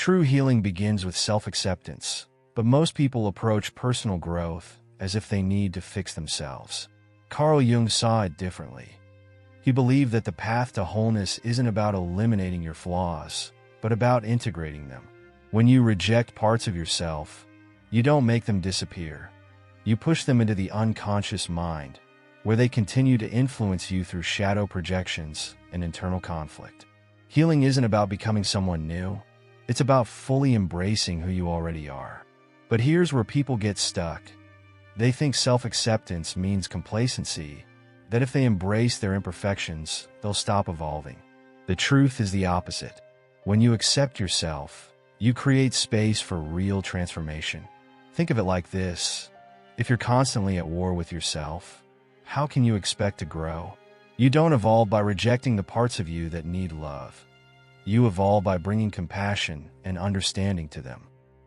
True healing begins with self-acceptance, but most people approach personal growth as if they need to fix themselves. Carl Jung saw it differently. He believed that the path to wholeness isn't about eliminating your flaws, but about integrating them. When you reject parts of yourself, you don't make them disappear. You push them into the unconscious mind, where they continue to influence you through shadow projections and internal conflict. Healing isn't about becoming someone new. It's about fully embracing who you already are. But here's where people get stuck. They think self-acceptance means complacency, that if they embrace their imperfections, they'll stop evolving. The truth is the opposite. When you accept yourself, you create space for real transformation. Think of it like this. If you're constantly at war with yourself, how can you expect to grow? You don't evolve by rejecting the parts of you that need love. You evolve by bringing compassion and understanding to them.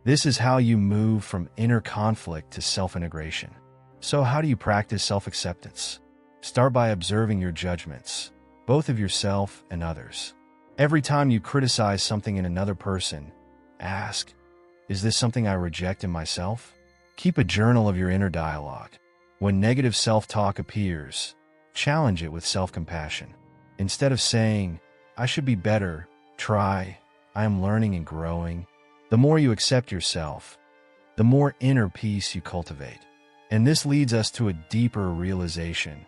This is how you move from inner conflict to self-integration. So how do you practice self-acceptance? Start by observing your judgments, both of yourself and others. Every time you criticize something in another person, ask, is this something I reject in myself? Keep a journal of your inner dialogue. When negative self-talk appears, challenge it with self-compassion. Instead of saying, I should be better, try, I am learning and growing. The more you accept yourself, the more inner peace you cultivate. And this leads us to a deeper realization.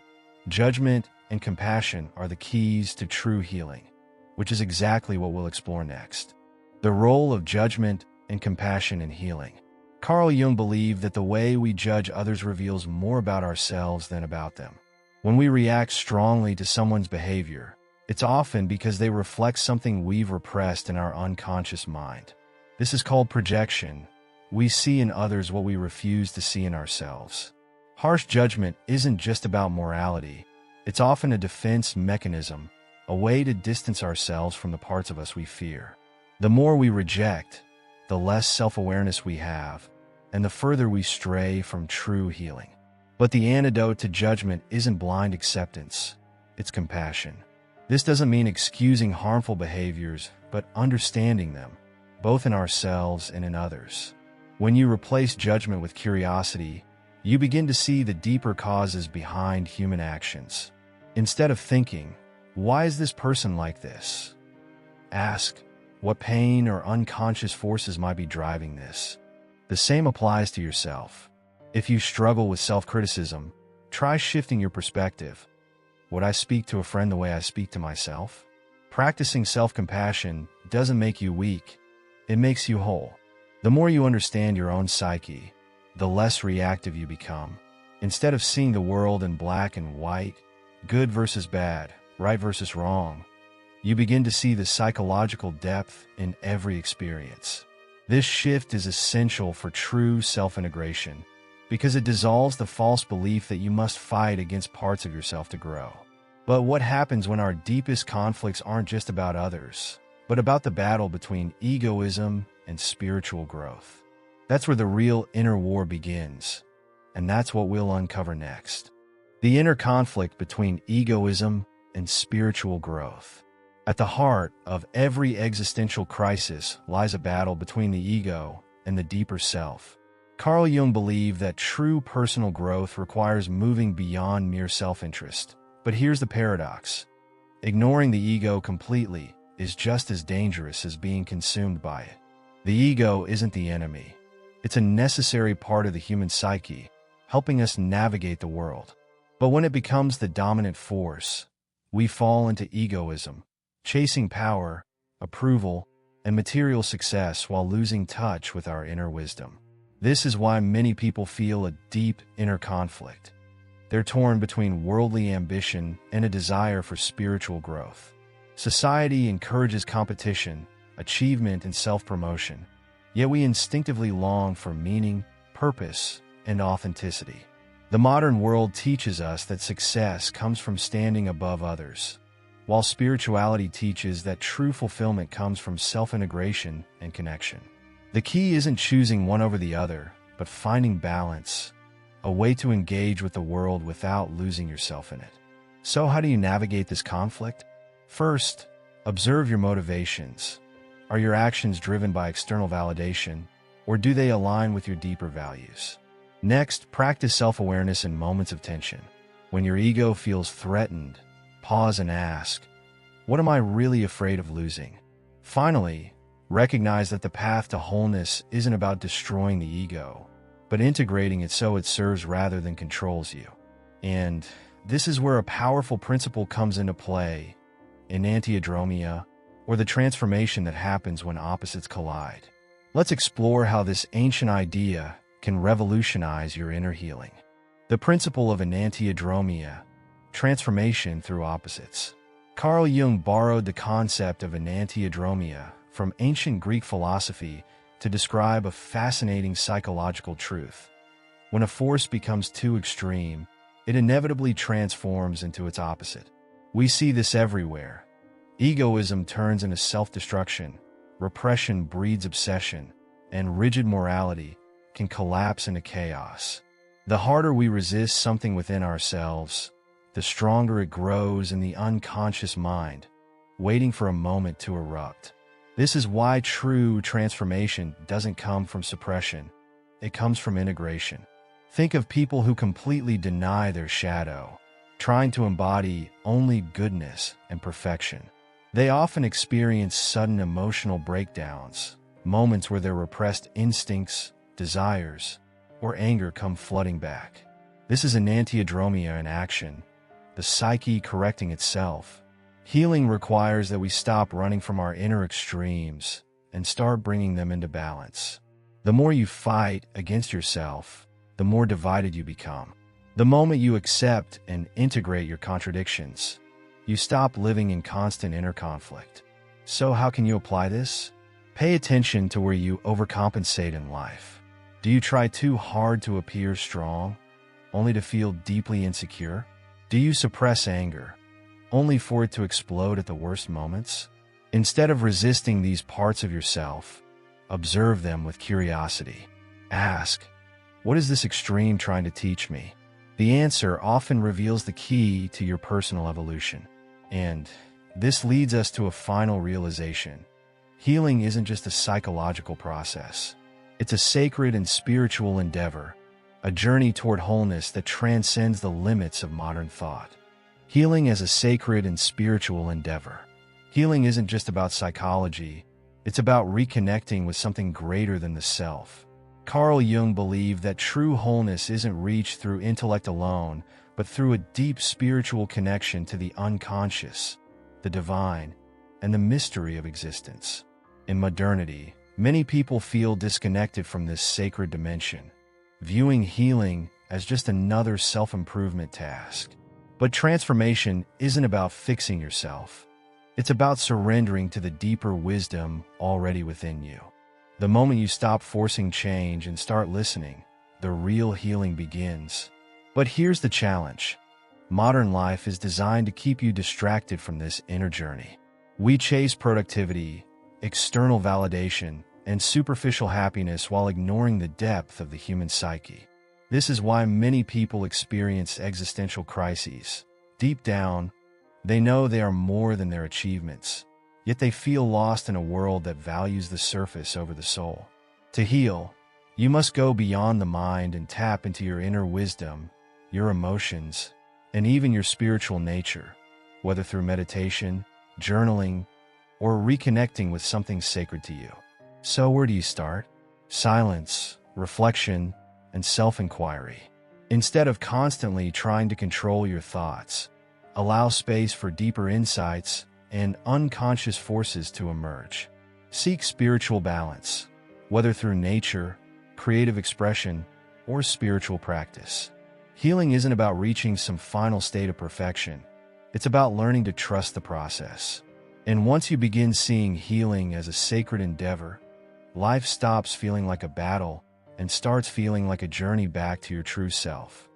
Judgment and compassion are the keys to true healing, which is exactly what we'll explore next. The role of judgment and compassion in healing. Carl Jung believed that the way we judge others reveals more about ourselves than about them. When we react strongly to someone's behavior, it's often because they reflect something we've repressed in our unconscious mind. This is called projection. We see in others what we refuse to see in ourselves. Harsh judgment isn't just about morality. It's often a defense mechanism, a way to distance ourselves from the parts of us we fear. The more we reject, the less self-awareness we have, and the further we stray from true healing. But the antidote to judgment isn't blind acceptance, it's compassion. This doesn't mean excusing harmful behaviors, but understanding them, both in ourselves and in others. When you replace judgment with curiosity, you begin to see the deeper causes behind human actions. Instead of thinking, why is this person like this? Ask, what pain or unconscious forces might be driving this? The same applies to yourself. If you struggle with self-criticism, try shifting your perspective. Would I speak to a friend the way I speak to myself? Practicing self-compassion doesn't make you weak, it makes you whole. The more you understand your own psyche, the less reactive you become. Instead of seeing the world in black and white, good versus bad, right versus wrong, you begin to see the psychological depth in every experience. This shift is essential for true self-integration because it dissolves the false belief that you must fight against parts of yourself to grow. But what happens when our deepest conflicts aren't just about others, but about the battle between egoism and spiritual growth? That's where the real inner war begins, and that's what we'll uncover next. The inner conflict between egoism and spiritual growth. At the heart of every existential crisis lies a battle between the ego and the deeper self. Carl Jung believed that true personal growth requires moving beyond mere self-interest. But here's the paradox. Ignoring the ego completely is just as dangerous as being consumed by it. The ego isn't the enemy. It's a necessary part of the human psyche, helping us navigate the world. But when it becomes the dominant force, we fall into egoism, chasing power, approval, and material success while losing touch with our inner wisdom. This is why many people feel a deep inner conflict. They're torn between worldly ambition and a desire for spiritual growth. Society encourages competition, achievement, and self-promotion, yet we instinctively long for meaning, purpose, and authenticity. The modern world teaches us that success comes from standing above others, while spirituality teaches that true fulfillment comes from self-integration and connection. The key isn't choosing one over the other, but finding balance, a way to engage with the world without losing yourself in it. So how do you navigate this conflict? First, observe your motivations. Are your actions driven by external validation, or do they align with your deeper values? Next, practice self-awareness in moments of tension. When your ego feels threatened, pause and ask, what am I really afraid of losing? Finally, recognize that the path to wholeness isn't about destroying the ego, but integrating it so it serves rather than controls you. And this is where a powerful principle comes into play, enantiodromia, or the transformation that happens when opposites collide. Let's explore how this ancient idea can revolutionize your inner healing. The principle of enantiodromia, transformation through opposites. Carl Jung borrowed the concept of enantiodromia from ancient Greek philosophy to describe a fascinating psychological truth. When a force becomes too extreme, it inevitably transforms into its opposite. We see this everywhere. Egoism turns into self-destruction, repression breeds obsession, and rigid morality can collapse into chaos. The harder we resist something within ourselves, the stronger it grows in the unconscious mind, waiting for a moment to erupt. This is why true transformation doesn't come from suppression. It comes from integration. Think of people who completely deny their shadow, trying to embody only goodness and perfection. They often experience sudden emotional breakdowns, moments where their repressed instincts, desires, or anger come flooding back. This is enantiodromia in action, the psyche correcting itself. Healing requires that we stop running from our inner extremes and start bringing them into balance. The more you fight against yourself, the more divided you become. The moment you accept and integrate your contradictions, you stop living in constant inner conflict. So how can you apply this? Pay attention to where you overcompensate in life. Do you try too hard to appear strong, only to feel deeply insecure? Do you suppress anger, only for it to explode at the worst moments? Instead of resisting these parts of yourself, observe them with curiosity. Ask, what is this extreme trying to teach me? The answer often reveals the key to your personal evolution. And this leads us to a final realization. Healing isn't just a psychological process. It's a sacred and spiritual endeavor, a journey toward wholeness that transcends the limits of modern thought. Healing as a sacred and spiritual endeavor. Healing isn't just about psychology, it's about reconnecting with something greater than the self. Carl Jung believed that true wholeness isn't reached through intellect alone, but through a deep spiritual connection to the unconscious, the divine, and the mystery of existence. In modernity, many people feel disconnected from this sacred dimension, viewing healing as just another self-improvement task. But transformation isn't about fixing yourself. It's about surrendering to the deeper wisdom already within you. The moment you stop forcing change and start listening, the real healing begins. But here's the challenge. Modern life is designed to keep you distracted from this inner journey. We chase productivity, external validation, and superficial happiness while ignoring the depth of the human psyche. This is why many people experience existential crises. Deep down, they know they are more than their achievements, yet they feel lost in a world that values the surface over the soul. To heal, you must go beyond the mind and tap into your inner wisdom, your emotions, and even your spiritual nature, whether through meditation, journaling, or reconnecting with something sacred to you. So where do you start? Silence, reflection, and self-inquiry. Instead of constantly trying to control your thoughts, allow space for deeper insights and unconscious forces to emerge. Seek spiritual balance, whether through nature, creative expression, or spiritual practice. Healing isn't about reaching some final state of perfection. It's about learning to trust the process. And once you begin seeing healing as a sacred endeavor, life stops feeling like a battle and starts feeling like a journey back to your true self.